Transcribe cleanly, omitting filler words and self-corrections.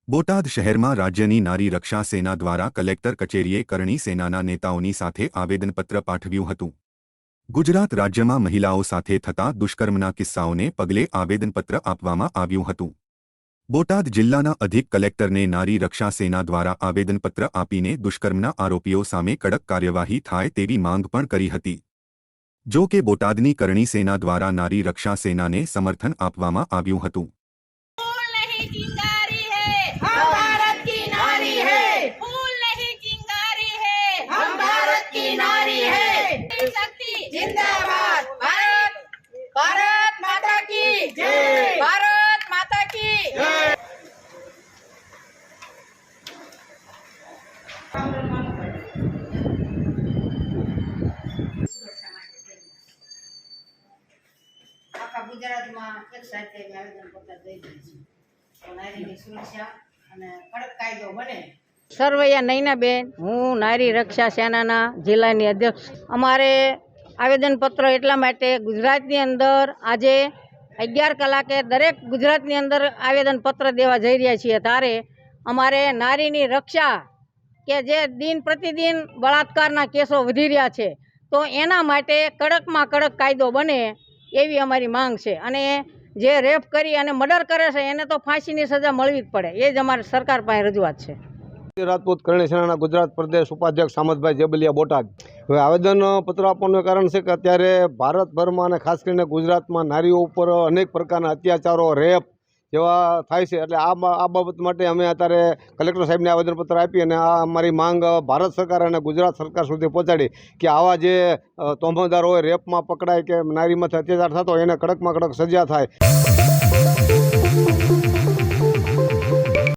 બોટાદ શહેરમાં રાજ્યની નારી રક્ષા સેના દ્વારા કલેક્ટર કચેરીએ કરણી સેનાના નેતાઓની સાથે આવેદનપત્ર પાઠવ્યું હતું। ગુજરાત રાજ્યમાં મહિલાઓ સાથે થતા દુષ્કર્મના કિસ્સાઓને પગલે આવેદનપત્ર આપવામાં આવ્યું હતું। બોટાદ જિલ્લાના અધિક કલેક્ટરને નારી રક્ષા સેના દ્વારા આવેદનપત્ર આપીને દુષ્કર્મના આરોપીઓ સામે કડક કાર્યવાહી થાય તેવી માંગ પણ કરી હતી। જો કે બોટાદની કરણી સેના દ્વારા નારી રક્ષા સેનાને સમર્થન આપવામાં આવ્યું હતું। हम भारत की नारी है, फूल नहीं चिंगारी है, हम भारत की नारी है। शक्ति जिंदाबाद, भारत भारत माता की जय, भारत माता की जय। આખા ગુજરાતમાં એક સાથે આવેદનપત્ર દઈ દીધું છે। નારીની સુરક્ષા અને કડક કાયદો બને। સરવૈયા નૈનાબેન, હું નારી રક્ષા સેનાના જિલ્લાની અધ્યક્ષ। અમારે આવેદનપત્ર એટલા માટે ગુજરાતની અંદર આજે 11 કલાકે દરેક ગુજરાતની અંદર આવેદનપત્ર દેવા જઈ રહ્યા છીએ, ત્યારે અમારે નારીની રક્ષા કે જે દિન પ્રતિદિન બળાત્કારના કેસો વધી રહ્યા છે, તો એના માટે કડકમાં કડક કાયદો બને એવી અમારી માંગ છે। અને જે રેપ કરી અને મર્ડર કરે છે એને તો ફાંસીની સજા મળવી જ પડે, એ જ અમારી સરકાર પાસે રજૂઆત છે। રાજપૂત કરણી સેનાના ગુજરાત પ્રદેશ ઉપાધ્યક્ષ સામતભાઈ જેબલિયા, બોટાદ। હવે આવેદનપત્ર આપવાનું કારણ છે કે અત્યારે ભારતભરમાં અને ખાસ કરીને ગુજરાતમાં નારીઓ ઉપર અનેક પ્રકારના અત્યાચારો, રેપ જેવા થાય છે, એટલે આ બાબત માટે અમે અત્યારે કલેક્ટર સાહેબને આવેદનપત્ર આપી અને આ અમારી માંગ ભારત સરકાર અને ગુજરાત સરકાર સુધી પહોંચાડી કે આવા જે તોહમતદાર હોય, રેપમાં પકડાય કે નારી માથે અત્યાચાર થતો હોય એને કડકમાં કડક સજા થાય।